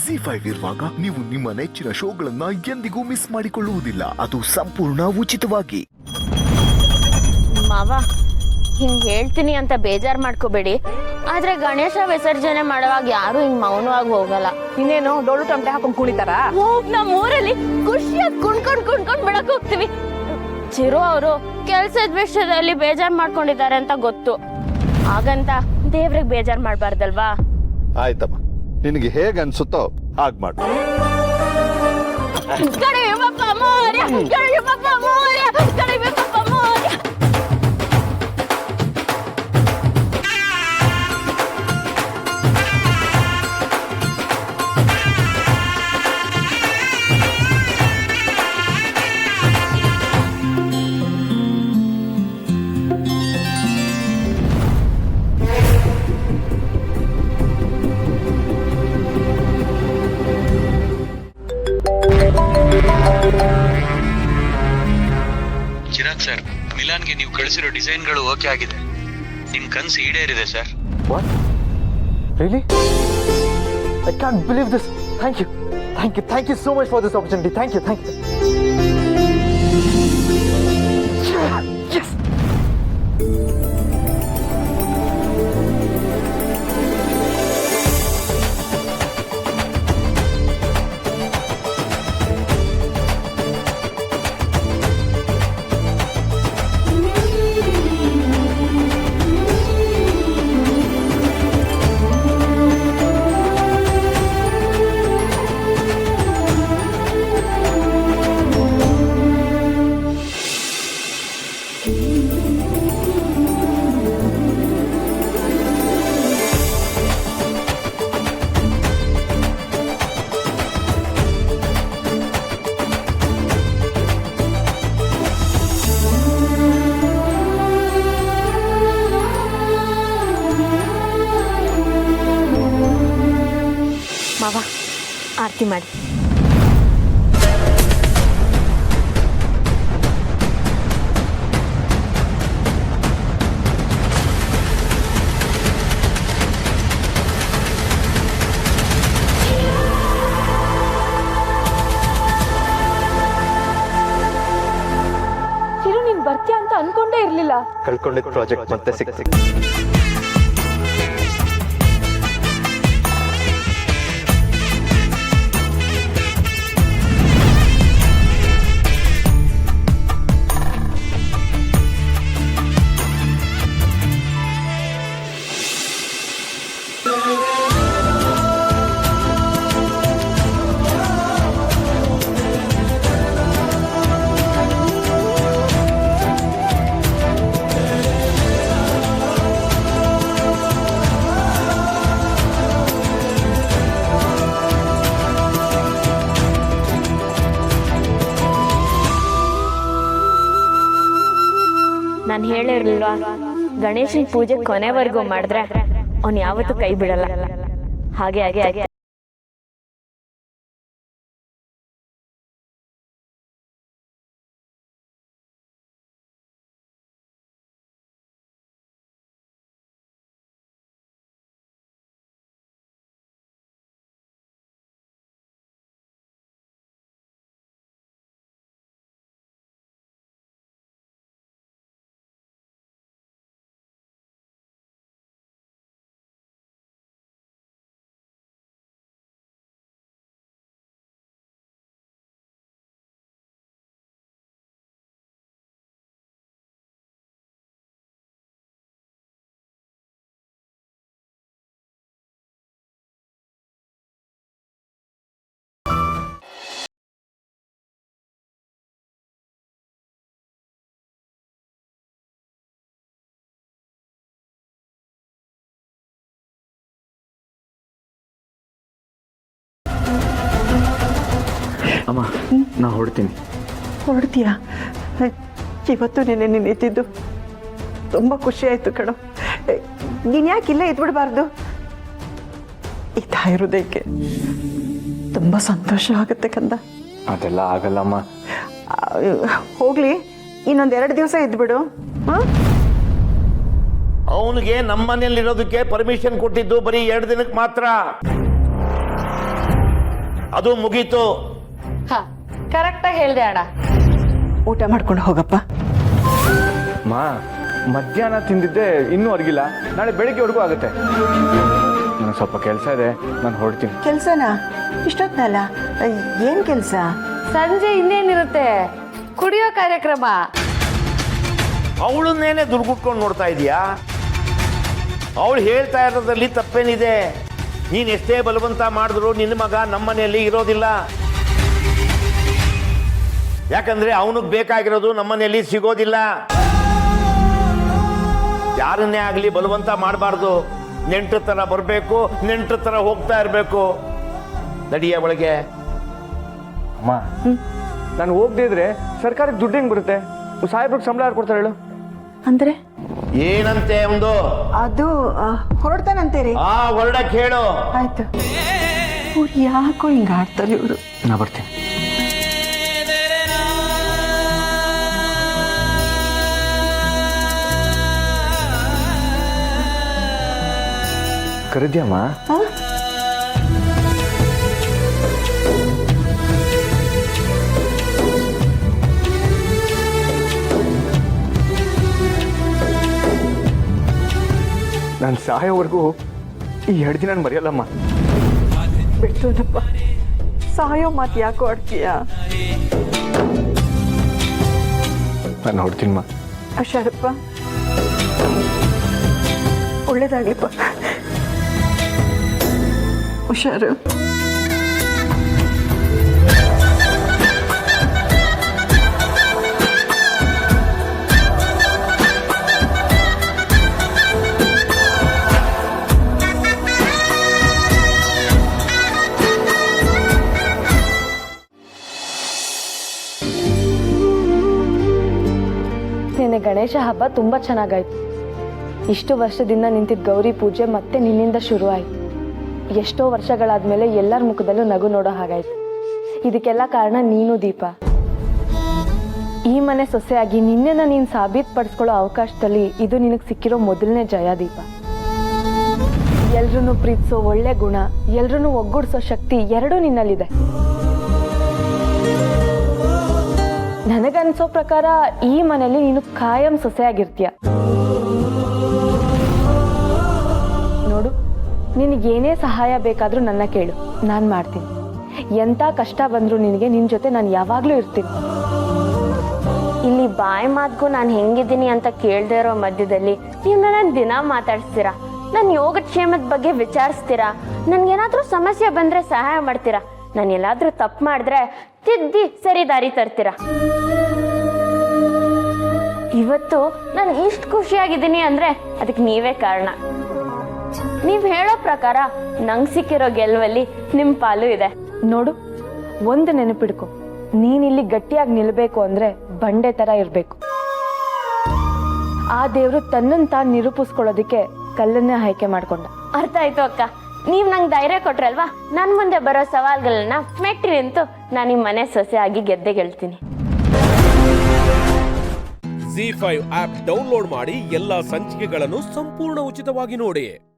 ZEE5 ಇರುವಾಗ ನೀವು ನಿಮ್ಮ ನೆಚ್ಚಿನ ಶೋಗಳನ್ನ ಎಂದಿಗೂ ಮಿಸ್ ಮಾಡಿಕೊಳ್ಳುವುದಿಲ್ಲ. ಅದು ಸಂಪೂರ್ಣ ಉಚಿತವಾಗಿ. ಮಾವ ಹಿಂಗ್ ಹೇಳ್ತೀನಿ ಅಂತ ಬೇಜಾರ್ ಮಾಡ್ಕೋಬೇಡಿ, ಆದ್ರೆ ಗಣೇಶ ವಿಸರ್ಜನೆ ಮಾಡುವಾಗ ಯಾರು ಹಿಂಗ್ ಮೌನವಾಗಿ ಹೋಗಲ್ಲ. ಇನ್ನೇನು ಡೋಳು ಟಮಟೆ ಹಾಕೊಂಡ್ ಕುಣಿತಾರ? ನಮ್ಮ ಊರಲ್ಲಿ ಖುಷಿಯಾಗಿ ಕುಣ್ಕೊಂಡ್ ಬಿಡಕ್ ಹೋಗ್ತೀವಿ. ಚಿರು ಅವರು ಕೆಲ್ಸದ ವಿಷಯದಲ್ಲಿ ಬೇಜಾರ್ ಮಾಡ್ಕೊಂಡಿದ್ದಾರೆ ಅಂತ ಗೊತ್ತು, ಹಾಗಂತ ದೇವ್ರಿಗೆ ಬೇಜಾರ್ ಮಾಡ್ಬಾರ್ದಲ್ವಾ? ಆಯ್ತಮ್ಮ, ನಿನಗೆ ಹೇಗೆ ಅನ್ಸುತ್ತೋ ಹಾಗೆ ಮಾಡು. ಗಣೇಶಪ್ಪ ಮೋರ್ಯ, ಗಣೇಶಪ್ಪ ಮೋರ್ಯ, ಗಣೇಶಪ್ಪ ಮೋರ್ಯ. ಚಿರಾಗ್ ಸರ್, ಮಿಲಾನ್ಗೆ ನೀವು ಕಳಿಸಿರೋ ಡಿಸೈನ್ಗಳು ಓಕೆ ಆಗಿದೆ. ನಿಮ್ ಕನ್ಸು ಈಡೇರಿದೆ sir. What? Really? I can't believe this. Thank you. Thank you so much for this opportunity. Thank you. Yes. ಮಾವ ಆರತಿ ಮಾಡಿ. ಚಿರು, ನೀನ್ ಬರ್ತೀಯ ಅಂತ ಅನ್ಕೊಂಡೇ ಇರ್ಲಿಲ್ಲ. ಕಳ್ಕೊಂಡಿದ್ದ ಪ್ರಾಜೆಕ್ಟ್ ಮತ್ತೆ ಸಿಕ್ತು. ನಾನು ಹೇಳಿರ್ಲಿಲ್ವಾ, ಗಣೇಶನ್ ಪೂಜೆ ಕೊನೆವರೆಗೂ ಮಾಡಿದ್ರೆ ಅವ್ನು ಯಾವತ್ತೂ ಕೈ ಬಿಡಲ್ಲ. ಹಾಗೆ ಅಮ್ಮ, ನಾ ಹೊಡ್ತೀನಿ. ಹೊರಡ್ತೀಯಾ? ಇವತ್ತು ನೆನೆ ನಿಂತಿದ್ದು ತುಂಬ ಖುಷಿ ಆಯಿತು ಕಣೋ. ನೀನು ಯಾಕೆ ಇಲ್ಲೇ ಇದ್ಬಿಡ್ಬಾರ್ದು? ಈ ತಾಯಿ ಹೃದಯಕ್ಕೆ ತುಂಬ ಸಂತೋಷ ಆಗುತ್ತೆ ಕಂದ. ಅದೆಲ್ಲ ಆಗಲ್ಲಮ್ಮ. ಹೋಗ್ಲಿ, ಇನ್ನೊಂದೆರಡು ದಿವಸ ಇದ್ಬಿಡು. ಅವನಿಗೆ ನಮ್ಮ ಮನೆಯಲ್ಲಿರೋದಕ್ಕೆ ಪರ್ಮಿಷನ್ ಕೊಟ್ಟಿದ್ದು ಬರೀ 2 ದಿನಕ್ಕೆ ಮಾತ್ರ. ಅದು ಮುಗೀತು. ಕರೆಕ್ಟಾಗಿ ಹೇಳ್ದೆ ಅಣ್ಣ. ಊಟ ಮಾಡ್ಕೊಂಡು ಹೋಗಪ್ಪ. ಮಾ ಮಧ್ಯಾಹ್ನ ತಿಂದಿದ್ದೆ ಇನ್ನೂ ಅರ್ಗಿಲ್ಲ, ನಾಳೆ ಬೆಳಿಗ್ಗೆವರೆಗೂ ಆಗುತ್ತೆ. ನನಗೆ ಸ್ವಲ್ಪ ಕೆಲಸ ಇದೆ, ನಾನು ಹೊರಡ್ತೀನಿ. ಕೆಲ್ಸನಾ? ಇಷ್ಟೊತ್ನಲ್ಲ? ಏನ್ ಕೆಲ್ಸ? ಸಂಜೆ ಇನ್ನೇನಿರುತ್ತೆ, ಕುಡಿಯೋ ಕಾರ್ಯಕ್ರಮ. ಅವಳನ್ನೇನೆ ದುರ್ಗುಟ್ಕೊಂಡು ನೋಡ್ತಾ ಇದೀಯಾ? ಅವಳು ಹೇಳ್ತಾ ಇರೋದ್ರಲ್ಲಿ ತಪ್ಪೇನಿದೆ? ನೀನು ಎಷ್ಟೇ ಬಲವಂತ ಮಾಡಿದ್ರು ನಿನ್ನ ಮಗ ನಮ್ಮನೆಯಲ್ಲಿ ಇರೋದಿಲ್ಲ. ಯಾಕಂದ್ರೆ ಅವನಿಗೆ ಬೇಕಾಗಿರೋದು ನಮ್ಮನೆಯಲ್ಲಿ ಸಿಗೋದಿಲ್ಲ. ಯಾರನ್ನೇ ಆಗಲಿ ಬಲವಂತ ಮಾಡಬಾರ್ದು. ನೆಂಟ್ರ ಥರ ಬರಬೇಕು, ನೆಂಟ್ರ ಥರ ಹೋಗ್ತಾ ಇರಬೇಕು. ನಡಿಯ ಒಳಗೆ. ಅಮ್ಮ, ನಾನು ಹೋಗದೇ ಇದ್ರೆ ಸರ್ಕಾರಕ್ಕೆ ದುಡ್ಡು ಹೆಂಗೆ ಬರುತ್ತೆ? ಸಾಹೇಬ್ರಿಗೆ ಸಂಬಳ ಯಾರು ಕೊಡ್ತಾರೆ ಹೇಳು? ಅಂದ್ರೆ ಏನಂತೆ ಒಂದು? ಅದು ಹೊರಡ್ತಾನಂತೀರಿ? ಹೊರಡಕ್ಕೆ ಹೇಳು. ಆಯ್ತು. ಇವ್ರು ಯಾಕೋ ಹಿಂಗ ಆಡ್ತಾರೆ ಇವರು. ನಾ ಬರ್ತೀನಿ. ಕರೆದ್ಯಮ್ಮ? ನಾನು ಸಾಯೋವರೆಗೂ ಈ 2 ದಿನ ಮರೆಯಲ್ಲಮ್ಮ. ಬಿಟ್ಟುನಪ್ಪ, ಸಾಯೋ ಮಾತು ಯಾಕೋ ಆಡ್ತೀಯ? ನಾನು ಹೊಡ್ತೀನಮ್ಮ. ಹುಷಾರಪ್ಪ, ಒಳ್ಳೇದಾಗ್ಲಿಪ್ಪ. ಹುಷಾರು. ನಿನ್ನೆ ಗಣೇಶ ಹಬ್ಬ ತುಂಬ ಚೆನ್ನಾಗಾಯ್ತು. ಇಷ್ಟು ವರ್ಷದಿಂದ ನಿಂತಿದ್ದ ಗೌರಿ ಪೂಜೆ ಮತ್ತೆ ನಿನ್ನಿಂದ ಶುರು ಆಯ್ತು. ಎಷ್ಟೋ ವರ್ಷಗಳಾದ್ಮೇಲೆ ಎಲ್ಲರ ಮುಖದಲ್ಲೂ ನಗು ನೋಡೋ ಹಾಗಾಯ್ತು. ಇದಕ್ಕೆಲ್ಲ ಕಾರಣ ನೀನು ದೀಪ. ಈ ಮನೆ ಸೊಸೆಯಾಗಿ ನಿನ್ನೆನ ನೀನು ಸಾಬೀತುಪಡಿಸ್ಕೊಳ್ಳೋ ಅವಕಾಶದಲ್ಲಿ ಇದು ನಿನಗೆ ಸಿಕ್ಕಿರೋ ಮೊದಲನೇ ಜಯ ದೀಪ. ಎಲ್ರೂ ಪ್ರೀತಿಸೋ ಒಳ್ಳೆ ಗುಣ, ಎಲ್ರೂ ಒಗ್ಗೂಡಿಸೋ ಶಕ್ತಿ ಎರಡೂ ನಿನ್ನಲ್ಲಿದೆ. ನನಗನ್ಸೋ ಪ್ರಕಾರ ಈ ಮನೆಯಲ್ಲಿ ನೀನು ಕಾಯಂ ಸೊಸೆಯಾಗಿರ್ತೀಯ. ನೋಡು, ನಿನಗೇನೇ ಸಹಾಯ ಬೇಕಾದರೂ ನನ್ನ ಕೇಳು, ನಾನು ಮಾಡ್ತೀನಿ. ಎಂಥ ಕಷ್ಟ ಬಂದರೂ ನಿನಗೆ ನಿನ್ನ ಜೊತೆ ನಾನು ಯಾವಾಗಲೂ ಇರ್ತೀನಿ. ಇಲ್ಲಿ ಬಾಯಿ ಮಾತ್ಗೂ ನಾನು ಹೆಂಗಿದ್ದೀನಿ ಅಂತ ಕೇಳದೇ ಇರೋ ಮಧ್ಯದಲ್ಲಿ ನೀವು ನನ್ನ ದಿನ ಮಾತಾಡಿಸ್ತೀರಾ, ನನ್ನ ಯೋಗಕ್ಷೇಮದ ಬಗ್ಗೆ ವಿಚಾರಿಸ್ತೀರಾ, ನನಗೇನಾದರೂ ಸಮಸ್ಯೆ ಬಂದರೆ ಸಹಾಯ ಮಾಡ್ತೀರಾ, ನಾನು ಎಲ್ಲಾದರೂ ತಪ್ಪು ಮಾಡಿದ್ರೆ ತಿದ್ದಿ ಸರಿ ದಾರಿ ತರ್ತೀರಾ. ಇವತ್ತು ನಾನು ಇಷ್ಟು ಖುಷಿಯಾಗಿದ್ದೀನಿ ಅಂದರೆ ಅದಕ್ಕೆ ನೀವೇ ಕಾರಣ. ನೀವು ಹೇಳೋ ಪ್ರಕಾರ ನಂಗೆ ಸಿಕ್ಕಿರೋ ಗೆಲುವಲ್ಲಿ ನಿಮ್ಮ ಪಾಲು ಇದೆ. ನೋಡು, ಒಂದು ನೆನಪಿಡ್ಕೊ, ನೀನಿಲ್ಲಿ ಗಟ್ಟಿಯಾಗಿ ನಿಲ್ಲಬೇಕು ಅಂದರೆ ಬಂಡೆ ಥರ ಇರಬೇಕು. ಆ ದೇವರು ತನ್ನನ್ನು ತಾನು ನಿರೂಪಿಸ್ಕೊಳ್ಳೋದಕ್ಕೆ ಕಲ್ಲನ್ನೇ ಆಯ್ಕೆ ಮಾಡ್ಕೊಂಡ. ಅರ್ಥ ಆಯ್ತು ಅಕ್ಕ. ನೀವು ನಂಗೆ ಧೈರ್ಯ ಕೊಟ್ರಲ್ವಾ, ನನ್ನ ಮುಂದೆ ಬರೋ ಸವಾಲ್ಗಳನ್ನ ಮೆಟ್ಟಿ ನಿಂತು ನಾನು ಈ ಮನೆ ಸೊಸೆ ಆಗಿ ಗೆದ್ದೆ ಗೆಲ್ತೀನಿ. ZEE5 ಆಪ್ ಡೌನ್ಲೋಡ್ ಮಾಡಿ ಎಲ್ಲಾ ಸಂಚಿಕೆಗಳನ್ನು ಸಂಪೂರ್ಣ ಉಚಿತವಾಗಿ ನೋಡಿ.